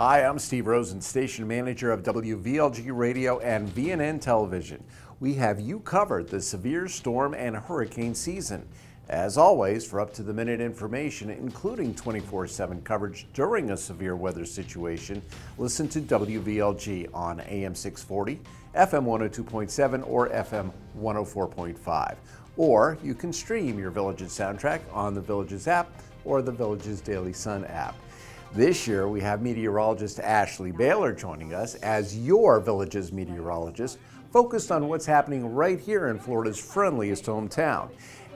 Hi, I'm Steve Rosen, station manager of WVLG Radio and VNN Television. We have you covered the severe storm and hurricane season. As always, for up-to-the-minute information, including 24/7 coverage during a severe weather situation, listen to WVLG on AM 640, FM 102.7, or FM 104.5. Or you can stream your Villages soundtrack on the Villages app or the Villages Daily Sun app. This year, we have meteorologist Ashley Baylor joining us as your Villages meteorologist, focused on what's happening right here in Florida's friendliest hometown.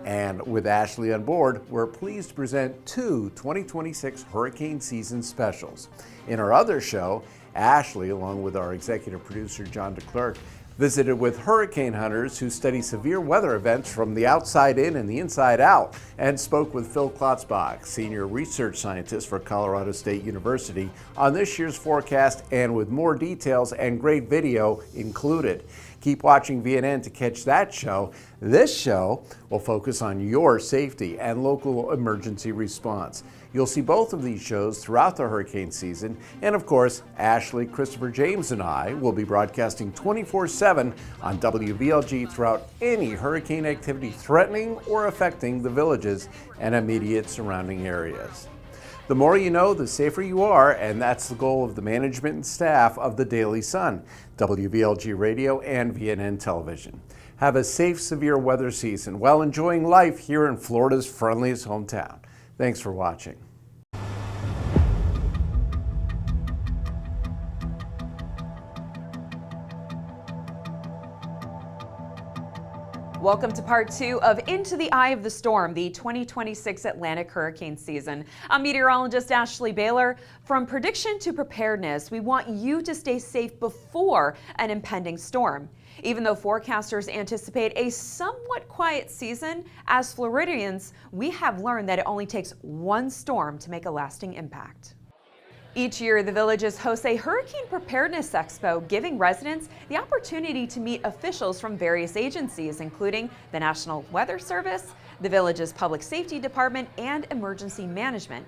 And with Ashley on board, we're pleased to present two 2026 hurricane season specials. In our other show, Ashley, along with our executive producer John DeClercq, visited with hurricane hunters who study severe weather events from the outside in and the inside out, and spoke with Phil Klotzbach, senior research scientist for Colorado State University, on this year's forecast and with more details and great video included. Keep watching VNN to catch that show. This show will focus on your safety and local emergency response. You'll see both of these shows throughout the hurricane season. And of course, Ashley, Christopher James, and I will be broadcasting 24/7 on WVLG throughout any hurricane activity threatening or affecting the Villages and immediate surrounding areas. The more you know, the safer you are, and that's the goal of the management and staff of the Daily Sun, WVLG Radio and VNN Television. Have a safe, severe weather season while enjoying life here in Florida's friendliest hometown. Thanks for watching. Welcome to part two of Into the Eye of the Storm, the 2026 Atlantic hurricane season. I'm meteorologist Ashley Baylor. From prediction to preparedness, we want you to stay safe before an impending storm. Even though forecasters anticipate a somewhat quiet season, as Floridians, we have learned that it only takes one storm to make a lasting impact. Each year, the Villages hosts a Hurricane Preparedness Expo, giving residents the opportunity to meet officials from various agencies, including the National Weather Service, the Villages Public Safety Department, and Emergency Management.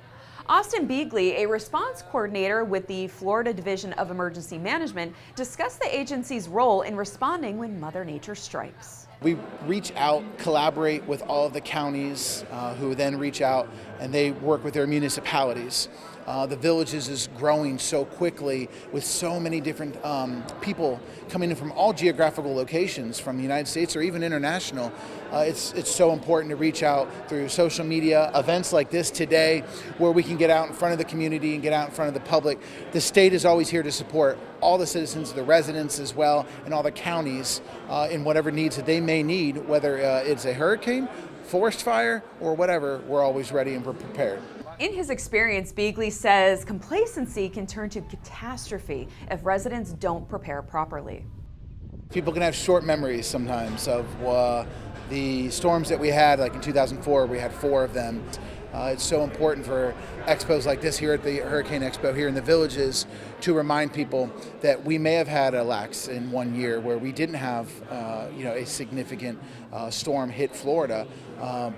Austin Beagley, a response coordinator with the Florida Division of Emergency Management, discussed the agency's role in responding when Mother Nature strikes. We reach out, collaborate with all of the counties who then reach out and they work with their municipalities. The Villages is growing so quickly with so many different people coming in from all geographical locations from the United States or even international. It's so important to reach out through social media, events like this today, where we can get out in front of the community and get out in front of the public. The state is always here to support all the citizens, the residents as well, and all the counties in whatever needs that they may need, whether it's a hurricane, forest fire, or whatever. We're always ready and we're prepared. In his experience, Beagley says complacency can turn to catastrophe if residents don't prepare properly. People can have short memories sometimes of the storms that we had, like in 2004, we had 4 of them. It's so important for expos like this here at the Hurricane Expo here in the Villages to remind people that we may have had a lax in one year where we didn't have a significant storm hit Florida,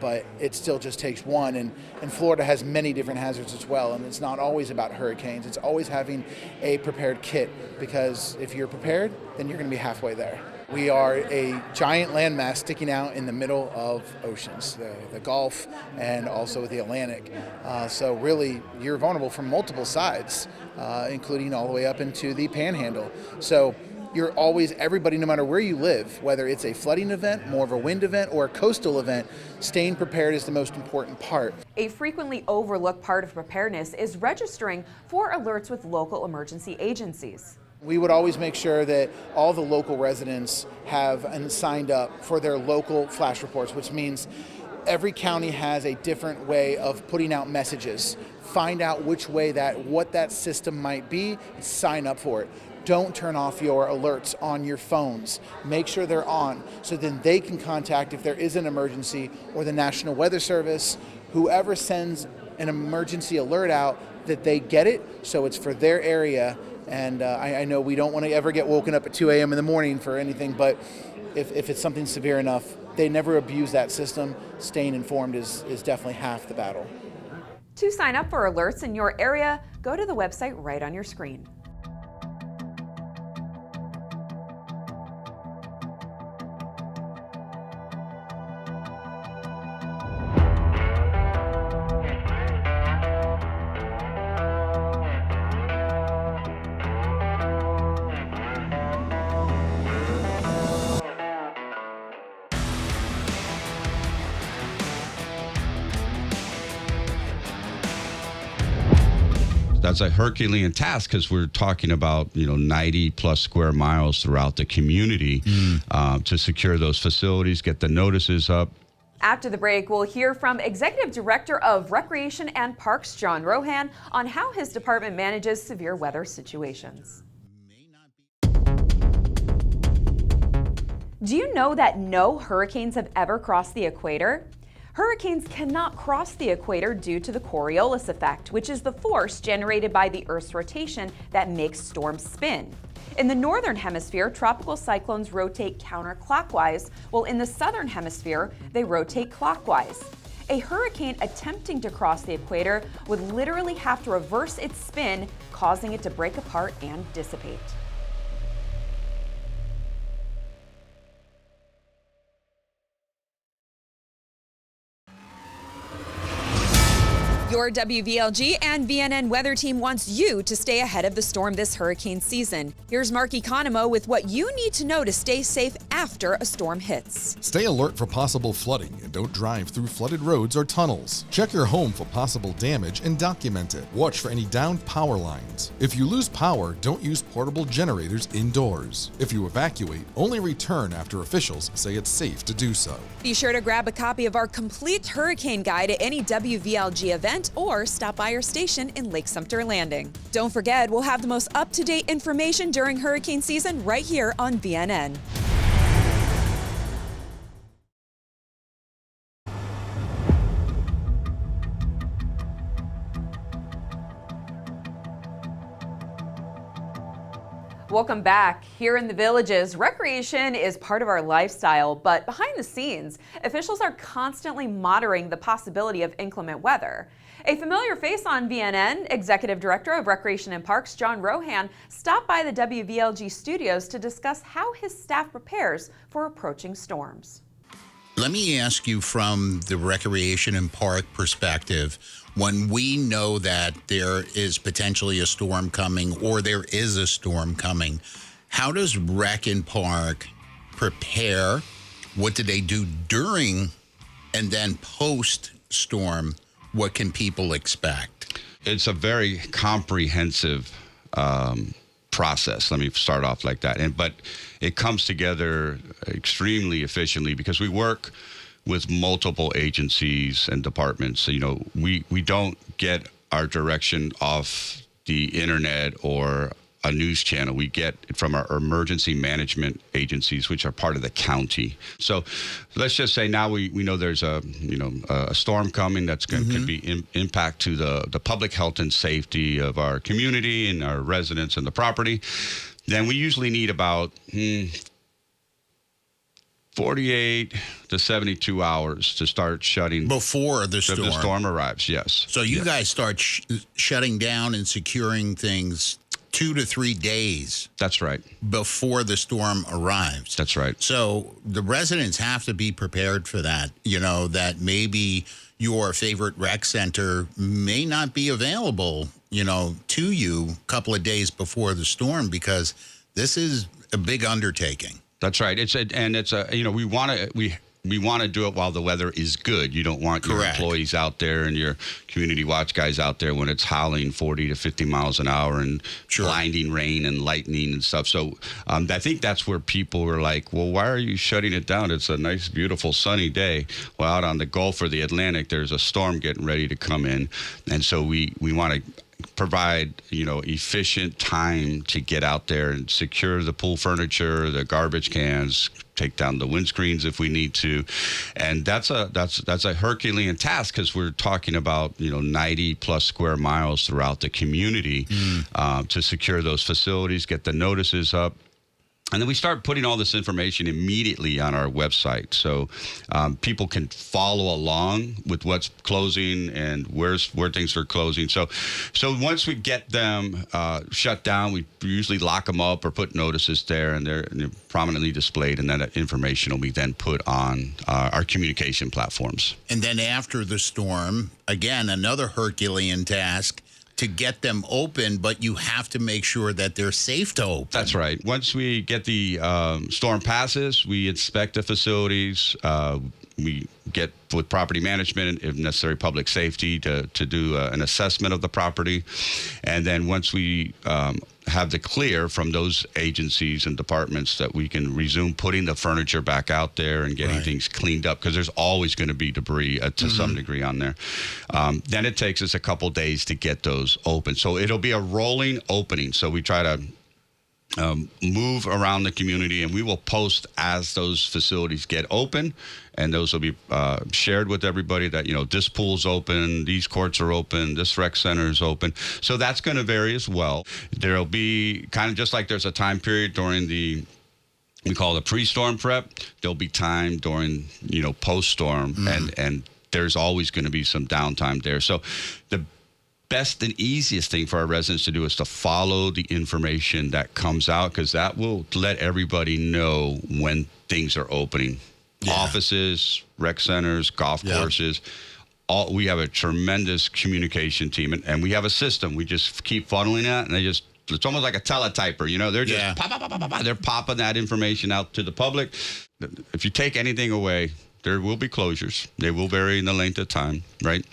but it still just takes one. And Florida has many different hazards as well, and it's not always about hurricanes. It's always having a prepared kit, because if you're prepared, then you're going to be halfway there. We are a giant landmass sticking out in the middle of oceans, the Gulf and also the Atlantic. So really, you're vulnerable from multiple sides, including all the way up into the Panhandle. So you're always, everybody, no matter where you live, whether it's a flooding event, more of a wind event, or a coastal event, staying prepared is the most important part. A frequently overlooked part of preparedness is registering for alerts with local emergency agencies. We would always make sure that all the local residents have signed up for their local flash reports, which means every county has a different way of putting out messages. Find out which way what that system might be, and sign up for it. Don't turn off your alerts on your phones. Make sure they're on so then they can contact if there is an emergency, or the National Weather Service, whoever sends an emergency alert out, that they get it so it's for their area. And I know we don't want to ever get woken up at 2 a.m. in the morning for anything, but if it's something severe enough, they never abuse that system. Staying informed is definitely half the battle. To sign up for alerts in your area, go to the website right on your screen. That's a Herculean task because we're talking about 90 plus square miles throughout the community to secure those facilities, get the notices up. After the break, we'll hear from Executive Director of Recreation and Parks, John Rohan, on how his department manages severe weather situations. Do you know that no hurricanes have ever crossed the equator? Hurricanes cannot cross the equator due to the Coriolis effect, which is the force generated by the Earth's rotation that makes storms spin. In the northern hemisphere, tropical cyclones rotate counterclockwise, while in the southern hemisphere, they rotate clockwise. A hurricane attempting to cross the equator would literally have to reverse its spin, causing it to break apart and dissipate. Your WVLG and VNN weather team wants you to stay ahead of the storm this hurricane season. Here's Mark Economo with what you need to know to stay safe after a storm hits. Stay alert for possible flooding and don't drive through flooded roads or tunnels. Check your home for possible damage and document it. Watch for any downed power lines. If you lose power, don't use portable generators indoors. If you evacuate, only return after officials say it's safe to do so. Be sure to grab a copy of our complete hurricane guide at any WVLG event or stop by our station in Lake Sumter Landing. Don't forget, we'll have the most up-to-date information during hurricane season right here on VNN. Welcome back. Here in the Villages, recreation is part of our lifestyle, but behind the scenes, officials are constantly monitoring the possibility of inclement weather. A familiar face on VNN, Executive Director of Recreation and Parks, John Rohan, stopped by the WVLG studios to discuss how his staff prepares for approaching storms. Let me ask you from the recreation and park perspective, when we know that there is potentially a storm coming or there is a storm coming, how does Rec and Park prepare? What do they do during and then post-storm? What can people expect? It's a very comprehensive process. Let me start off like that. But it comes together extremely efficiently because we work with multiple agencies and departments. So, we don't get our direction off the internet or a news channel. We get it from our emergency management agencies, which are part of the county. So let's just say now we know there's a storm coming that's going to be impact to the public health and safety of our community and our residents and the property. Then we usually need about 48 to 72 hours to start shutting before the storm. The storm arrives, yes. So you guys start shutting down and securing things 2 to 3 days. That's right. Before the storm arrives. That's right. So the residents have to be prepared for that. That maybe your favorite rec center may not be available, to you a couple of days before the storm because this is a big undertaking. That's right. We want to do it while the weather is good. You don't want your employees out there and your community watch guys out there when it's howling 40 to 50 miles an hour and blinding rain and lightning and stuff. So I think that's where people were like, well, why are you shutting it down? It's a nice, beautiful, sunny day. Well, out on the Gulf or the Atlantic, there's a storm getting ready to come in. And so we want to provide, efficient time to get out there and secure the pool furniture, the garbage cans, take down the windscreens if we need to. And that's a Herculean task because we're talking about, 90 plus square miles throughout the community to secure those facilities, get the notices up. And then we start putting all this information immediately on our website, so people can follow along with what's closing and where things are closing. So once we get them shut down, we usually lock them up or put notices there, and they're prominently displayed, and that information will be then put on our communication platforms. And then after the storm, again, another Herculean task to get them open, but you have to make sure that they're safe to open. That's right. Once we get the storm passes, we inspect the facilities. We get with property management, if necessary, public safety to do an assessment of the property. And then once we have the clear from those agencies and departments, that we can resume putting the furniture back out there and getting things cleaned up, because there's always going to be debris to some degree on there. Then it takes us a couple days to get those open. So it'll be a rolling opening. So we try to move around the community, and we will post as those facilities get open, and those will be shared with everybody that, this pool's open, these courts are open, this rec center is open. So that's going to vary as well. There'll be kind of just like there's a time period during we call it pre-storm prep, there'll be time during, post-storm, and there's always going to be some downtime there. So the best and easiest thing for our residents to do is to follow the information that comes out, because that will let everybody know when things are opening. Yeah. Offices, rec centers, golf courses. We have a tremendous communication team, and we have a system. We just keep funneling that, and it's almost like a teletyper. They're just pop, they're popping that information out to the public. If you take anything away, there will be closures. They will vary in the length of time, right?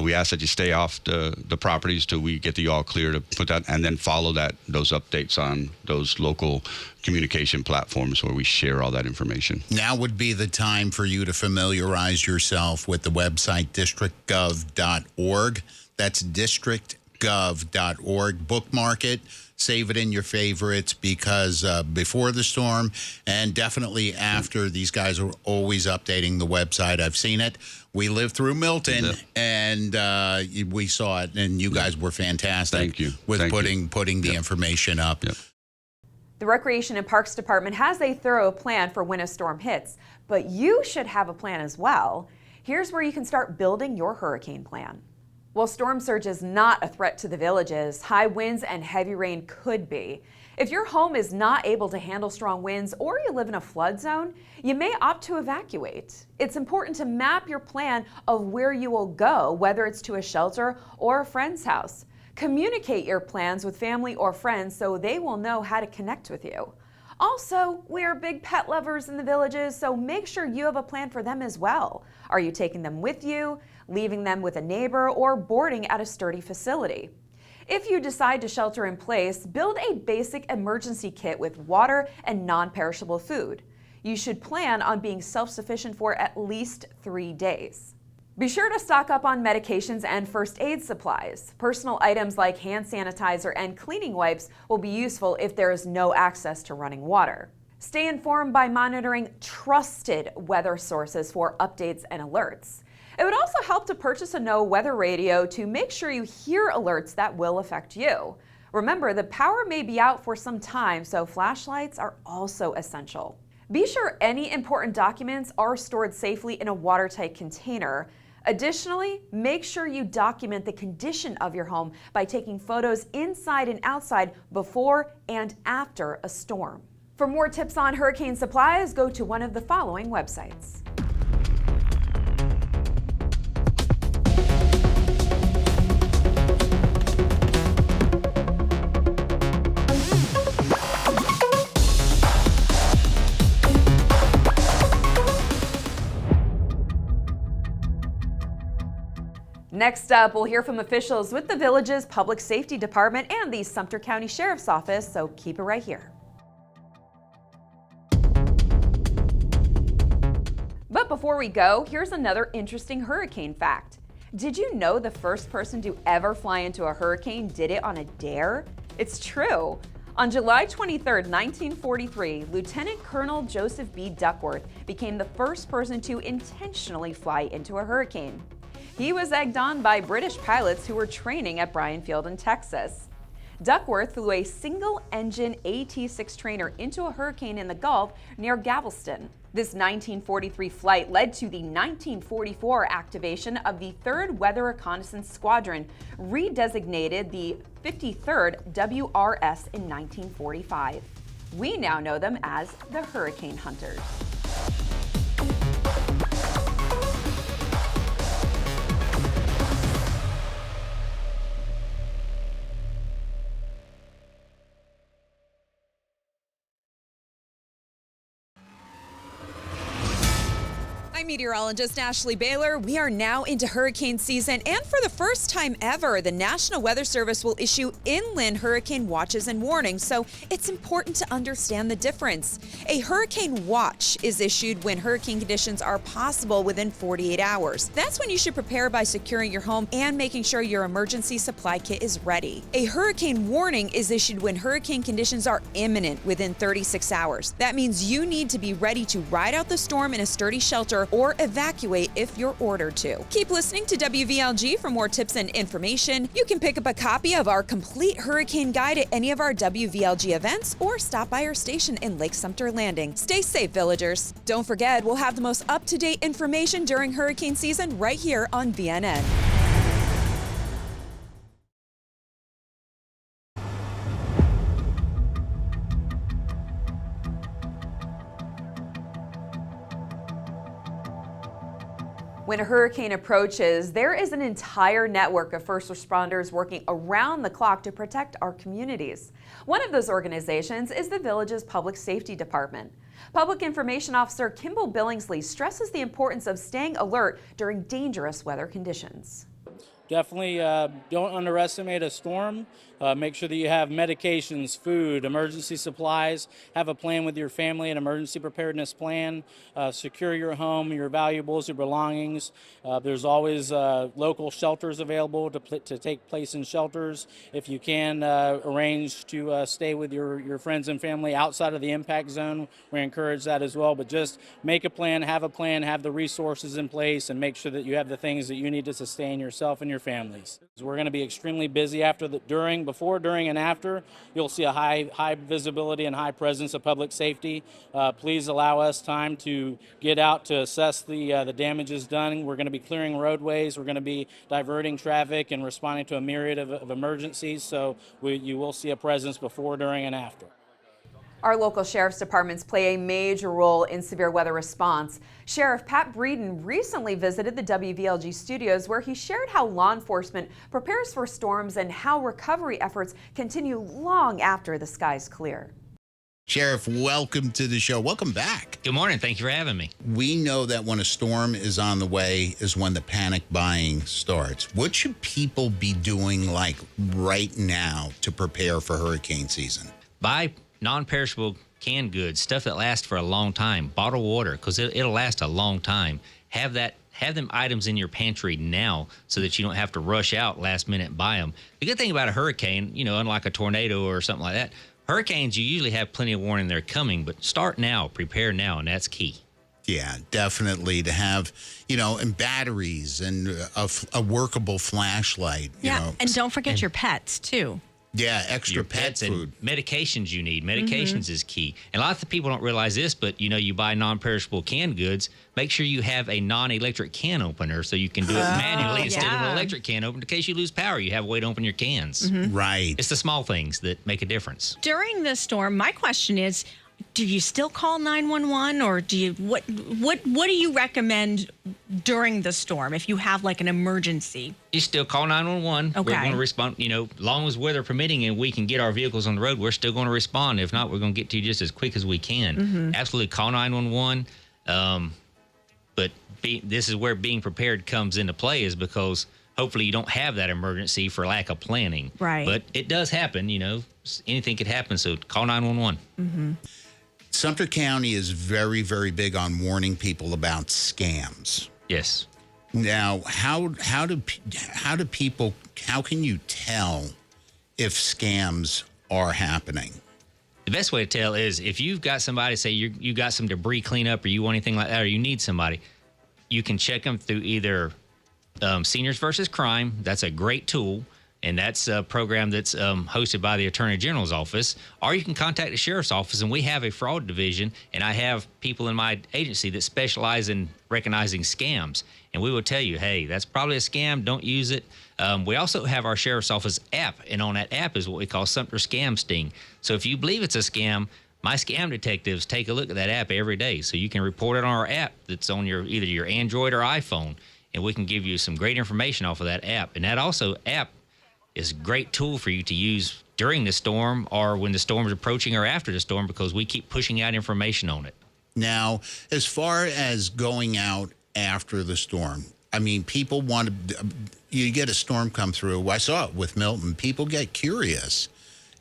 We ask that you stay off the properties till we get the all clear to put that, and then follow those updates on those local communication platforms where we share all that information. Now would be the time for you to familiarize yourself with the website districtgov.org. That's districtgov.org. Bookmark it. Save it in your favorites, because before the storm and definitely after, these guys are always updating the website. I've seen it. We lived through Milton, and we saw it, and you guys were fantastic. Thank you. With putting the information up. The Recreation and Parks Department has a thorough plan for when a storm hits, but you should have a plan as well. Here's where you can start building your hurricane plan. While storm surge is not a threat to the villages, high winds and heavy rain could be. If your home is not able to handle strong winds, or you live in a flood zone, you may opt to evacuate. It's important to map your plan of where you will go, whether it's to a shelter or a friend's house. Communicate your plans with family or friends so they will know how to connect with you. Also, we are big pet lovers in the villages, so make sure you have a plan for them as well. Are you taking them with you, leaving them with a neighbor, or boarding at a sturdy facility? If you decide to shelter in place, build a basic emergency kit with water and non-perishable food. You should plan on being self-sufficient for at least 3 days. Be sure to stock up on medications and first aid supplies. Personal items like hand sanitizer and cleaning wipes will be useful if there is no access to running water. Stay informed by monitoring trusted weather sources for updates and alerts. It would also help to purchase a no-weather radio to make sure you hear alerts that will affect you. Remember, the power may be out for some time, so flashlights are also essential. Be sure any important documents are stored safely in a watertight container. Additionally, make sure you document the condition of your home by taking photos inside and outside before and after a storm. For more tips on hurricane supplies, go to one of the following websites. Next up, we'll hear from officials with the village's Public Safety Department and the Sumter County Sheriff's Office, so keep it right here. But before we go, here's another interesting hurricane fact. Did you know the first person to ever fly into a hurricane did it on a dare? It's true. On July 23, 1943, Lieutenant Colonel Joseph B. Duckworth became the first person to intentionally fly into a hurricane. He was egged on by British pilots who were training at Bryan Field in Texas. Duckworth flew a single-engine AT-6 trainer into a hurricane in the Gulf near Galveston. This 1943 flight led to the 1944 activation of the 3rd Weather Reconnaissance Squadron, redesignated the 53rd WRS in 1945. We now know them as the Hurricane Hunters. I'm meteorologist Ashley Baylor. We are now into hurricane season, and for the first time ever, the National Weather Service will issue inland hurricane watches and warnings, so it's important to understand the difference. A hurricane watch is issued when hurricane conditions are possible within 48 hours. That's when you should prepare by securing your home and making sure your emergency supply kit is ready. A hurricane warning is issued when hurricane conditions are imminent within 36 hours. That means you need to be ready to ride out the storm in a sturdy shelter or evacuate if you're ordered to. Keep listening to WVLG for more tips and information. You can pick up a copy of our complete hurricane guide at any of our WVLG events or stop by our station in Lake Sumter Landing. Stay safe, villagers. Don't forget, we'll have the most up-to-date information during hurricane season right here on VNN. When a hurricane approaches, there is an entire network of first responders working around the clock to protect our communities. One of those organizations is the village's Public Safety Department. Public Information Officer Kimball Billingsley stresses the importance of staying alert during dangerous weather conditions. Definitely don't underestimate a storm. Make sure that you have medications, food, emergency supplies. Have a plan with your family, an emergency preparedness plan. Secure your home, your valuables, your belongings. There's always local shelters available to take place in shelters. If you can arrange to stay with your friends and family outside of the impact zone, we encourage that as well. But just make a plan, have the resources in place, and make sure that you have the things that you need to sustain yourself and your families. We're going to be extremely busy before, during, and after. You'll see a high visibility and high presence of public safety. Please allow us time to get out to assess the damages done. We're going to be clearing roadways. We're going to be diverting traffic and responding to a myriad of emergencies. So you will see a presence before, during, and after. Our local sheriff's departments play a major role in severe weather response. Sheriff Pat Breeden recently visited the WVLG studios where he shared how law enforcement prepares for storms and how recovery efforts continue long after the skies clear. Sheriff, welcome to the show. Welcome back. Good morning. Thank you for having me. We know that when a storm is on the way is when the panic buying starts. What should people be doing like right now to prepare for hurricane season? Buy non-perishable canned goods, stuff that lasts for a long time. Bottled water, because it'll last a long time. Have them items in your pantry now so that you don't have to rush out last minute and buy them. The good thing about a hurricane, unlike a tornado or something like that, hurricanes, you usually have plenty of warning they're coming, but start now, prepare now, and that's key. Yeah, definitely to have, and batteries and a workable flashlight. And don't forget your pets too. Yeah, extra Your pet pets food. And medications you need. Medications is key. And a lot of people don't realize this, but you buy non-perishable canned goods, make sure you have a non-electric can opener so you can do it manually instead of an electric can opener. In case you lose power, you have a way to open your cans. Right. It's the small things that make a difference. During the storm, my question is, do you still call 911 or do you what do you recommend during the storm if you have like an emergency? You still call 911. Okay. We're going to respond, long as weather permitting and we can get our vehicles on the road, we're still going to respond. If not, we're going to get to you just as quick as we can. Absolutely call 911. But this is where being prepared comes into play, is because hopefully you don't have that emergency for lack of planning. Right. But it does happen, anything could happen. So call 911. Sumter County is very, very big on warning people about scams. Yes. Now, how can you tell if scams are happening? The best way to tell is if you've got somebody, say you got some debris cleanup or you want anything like that, or you need somebody, you can check them through either Seniors versus Crime. That's a great tool. And that's a program that's hosted by the Attorney General's office. Or you can contact the Sheriff's office, and we have a fraud division, and I have people in my agency that specialize in recognizing scams. And we will tell you, hey, that's probably a scam, don't use it. We also have our Sheriff's Office app, and on that app is what we call Sumter Scam Sting. So if you believe it's a scam, my scam detectives take a look at that app every day. So you can report it on our app that's on either your Android or iPhone, and we can give you some great information off of that app. And that also app is a great tool for you to use during the storm or when the storm is approaching or after the storm, because we keep pushing out information on it. Now, as far as going out after the storm, I mean, people want to, you get a storm come through. I saw it with Milton. People get curious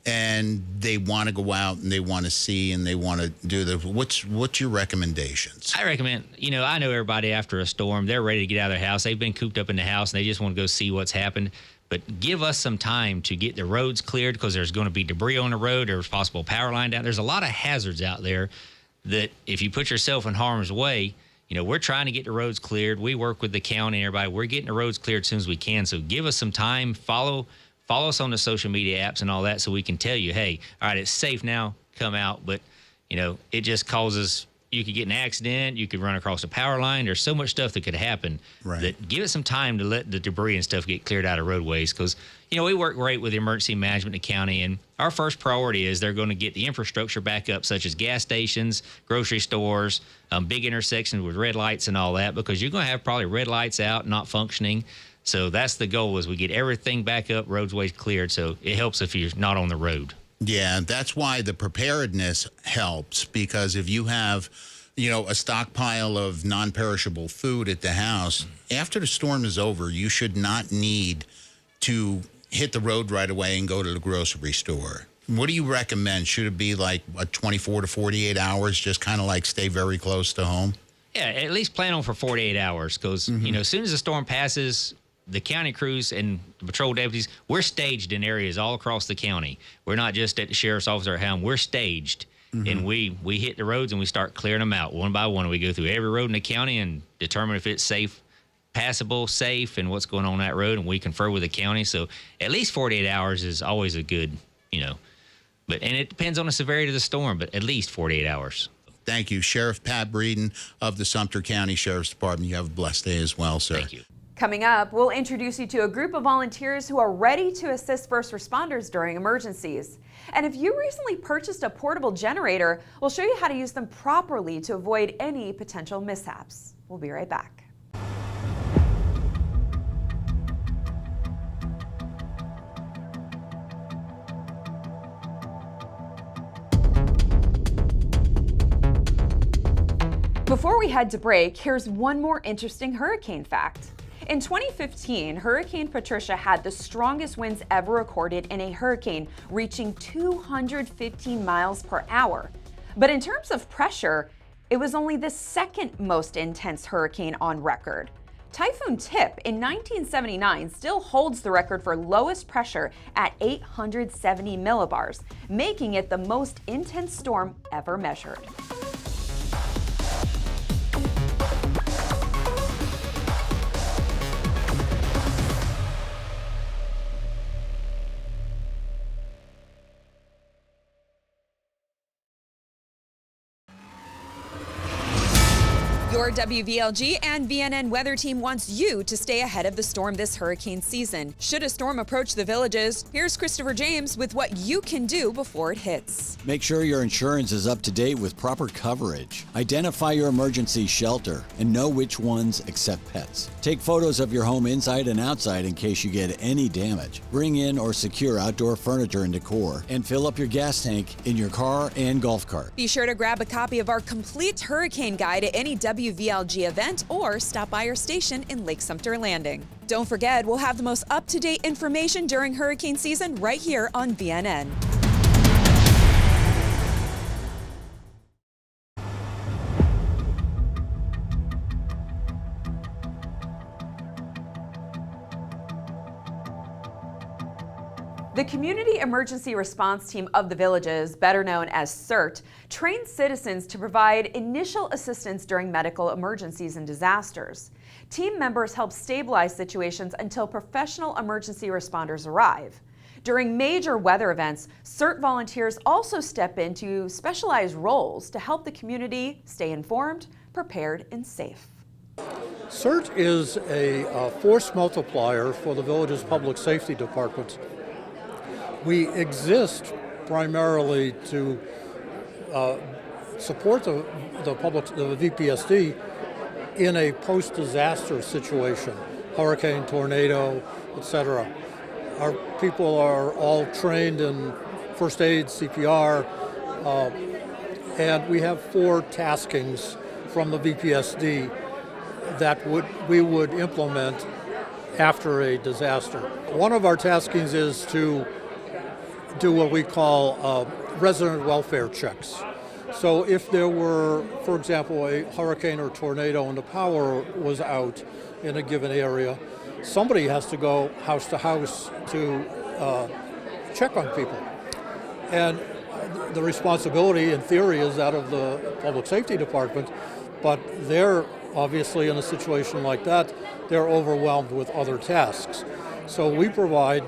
and they want to go out and they want to see and they want to do the, what's your recommendations? I recommend, I know everybody after a storm, they're ready to get out of their house. They've been cooped up in the house and they just want to go see what's happened. But give us some time to get the roads cleared, because there's going to be debris on the road. There's possible power line down. There's a lot of hazards out there that if you put yourself in harm's way, we're trying to get the roads cleared. We work with the county and everybody. We're getting the roads cleared as soon as we can. So give us some time. Follow us on the social media apps and all that, so we can tell you, hey, all right, it's safe now. Come out. But, it just causes, you could get an accident. You could run across a power line. There's so much stuff that could happen. Right. That give it some time to let the debris and stuff get cleared out of roadways, because, we work great with the emergency management in the county, and our first priority is they're going to get the infrastructure back up, such as gas stations, grocery stores, big intersections with red lights and all that, because you're going to have probably red lights out, not functioning. So that's the goal, is we get everything back up, roadways cleared, so it helps if you're not on the road. Yeah, that's why the preparedness helps, because if you have, a stockpile of non-perishable food at the house, after the storm is over, you should not need to hit the road right away and go to the grocery store. What do you recommend? Should it be like a 24 to 48 hours, just kind of like stay very close to home? Yeah, at least plan on for 48 hours, because, as soon as the storm passes, the county crews and the patrol deputies, we're staged in areas all across the county. We're not just at the sheriff's office or at home. We're staged, and we hit the roads and we start clearing them out one by one. We go through every road in the county and determine if it's safe, passable, safe, and what's going on that road, and we confer with the county. So at least 48 hours is always a good, and it depends on the severity of the storm, but at least 48 hours. Thank you. Sheriff Pat Breeden of the Sumter County Sheriff's Department. You have a blessed day as well, sir. Thank you. Coming up, we'll introduce you to a group of volunteers who are ready to assist first responders during emergencies. And if you recently purchased a portable generator, we'll show you how to use them properly to avoid any potential mishaps. We'll be right back. Before we head to break, here's one more interesting hurricane fact. In 2015, Hurricane Patricia had the strongest winds ever recorded in a hurricane, reaching 215 miles per hour. But in terms of pressure, it was only the second most intense hurricane on record. Typhoon Tip in 1979 still holds the record for lowest pressure at 870 millibars, making it the most intense storm ever measured. Your WVLG and VNN weather team wants you to stay ahead of the storm this hurricane season. Should a storm approach the Villages, here's Christopher James with what you can do before it hits. Make sure your insurance is up to date with proper coverage. Identify your emergency shelter and know which ones accept pets. Take photos of your home inside and outside in case you get any damage. Bring in or secure outdoor furniture and decor, and fill up your gas tank in your car and golf cart. Be sure to grab a copy of our complete hurricane guide at any WVLG event or stop by our station in Lake Sumter Landing. Don't forget, we'll have the most up-to-date information during hurricane season right here on VNN. The Community Emergency Response Team of the Villages, better known as CERT, trains citizens to provide initial assistance during medical emergencies and disasters. Team members help stabilize situations until professional emergency responders arrive. During major weather events, CERT volunteers also step into specialized roles to help the community stay informed, prepared, and safe. CERT is a force multiplier for the village's public safety department. We exist primarily to support the VPSD in a post-disaster situation, hurricane, tornado, etc. Our people are all trained in first aid, CPR, and we have 4 taskings from the VPSD that we would implement after a disaster. One of our taskings is to do what we call resident welfare checks. So if there were, for example, a hurricane or tornado and the power was out in a given area, somebody has to go house to house to check on people. And the responsibility, in theory, is that of the public safety department, but they're obviously in a situation like that, they're overwhelmed with other tasks. So we provide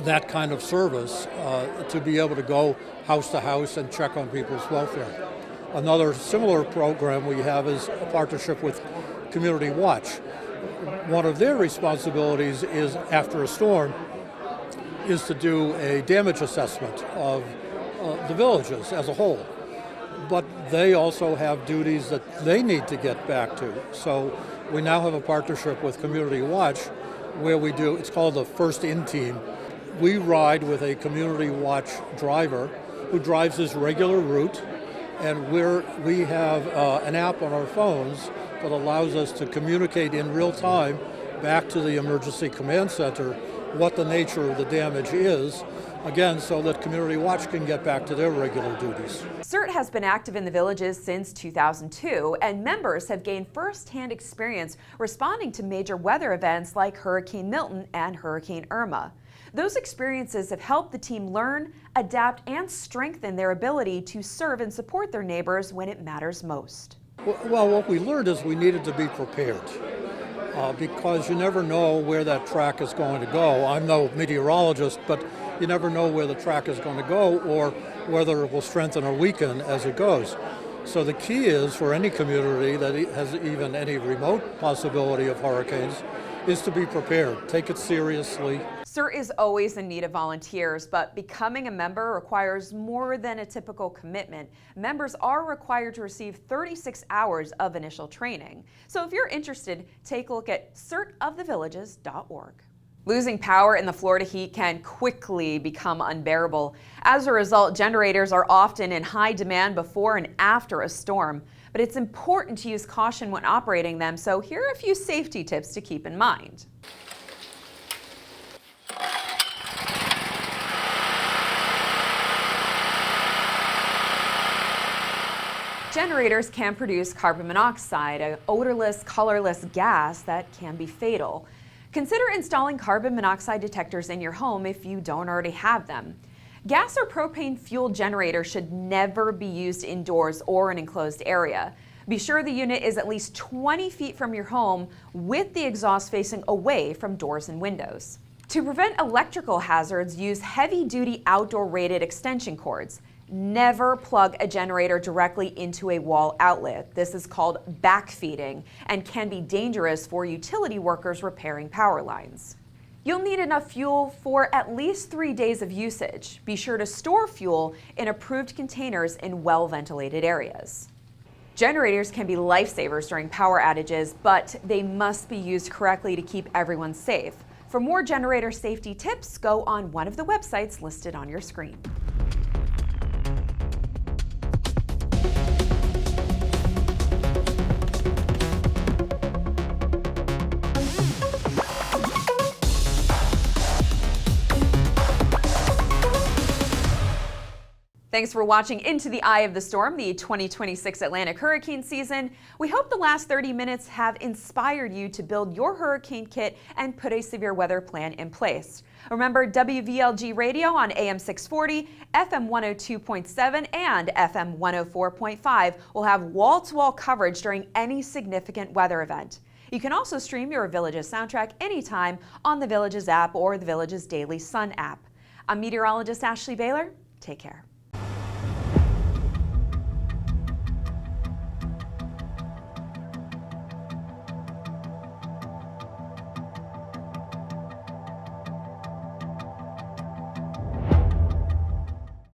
that kind of service to be able to go house to house and check on people's welfare. Another similar program we have is a partnership with Community Watch. One of their responsibilities is, after a storm, is to do a damage assessment of the villages as a whole. But they also have duties that they need to get back to. So we now have a partnership with Community Watch where we do, it's called the First In Team. We ride with a Community Watch driver who drives his regular route, and we have an app on our phones that allows us to communicate in real time back to the emergency command center what the nature of the damage is, again, so that Community Watch can get back to their regular duties. CERT has been active in the villages since 2002, and members have gained first-hand experience responding to major weather events like Hurricane Milton and Hurricane Irma. Those experiences have helped the team learn, adapt, and strengthen their ability to serve and support their neighbors when it matters most. Well, what we learned is we needed to be prepared because you never know where that track is going to go. I'm no meteorologist, but you never know where the track is going to go or whether it will strengthen or weaken as it goes. So the key is for any community that has even any remote possibility of hurricanes is to be prepared. Take it seriously. CERT is always in need of volunteers, but becoming a member requires more than a typical commitment. Members are required to receive 36 hours of initial training. So if you're interested, take a look at certofthevillages.org. Losing power in the Florida heat can quickly become unbearable. As a result, generators are often in high demand before and after a storm. But it's important to use caution when operating them, so here are a few safety tips to keep in mind. Generators can produce carbon monoxide, an odorless, colorless gas that can be fatal. Consider installing carbon monoxide detectors in your home if you don't already have them. Gas or propane fueled generators should never be used indoors or an enclosed area. Be sure the unit is at least 20 feet from your home with the exhaust facing away from doors and windows. To prevent electrical hazards, use heavy-duty outdoor rated extension cords. Never plug a generator directly into a wall outlet. This is called backfeeding and can be dangerous for utility workers repairing power lines. You'll need enough fuel for at least 3 days of usage. Be sure to store fuel in approved containers in well-ventilated areas. Generators can be lifesavers during power outages, but they must be used correctly to keep everyone safe. For more generator safety tips, go on one of the websites listed on your screen. Thanks for watching Into the Eye of the Storm, the 2026 Atlantic hurricane season. We hope the last 30 minutes have inspired you to build your hurricane kit and put a severe weather plan in place. Remember, WVLG Radio on AM 640, FM 102.7, and FM 104.5 will have wall-to-wall coverage during any significant weather event. You can also stream your Villages soundtrack anytime on the Villages app or the Villages Daily Sun app. I'm meteorologist Ashley Baylor. Take care.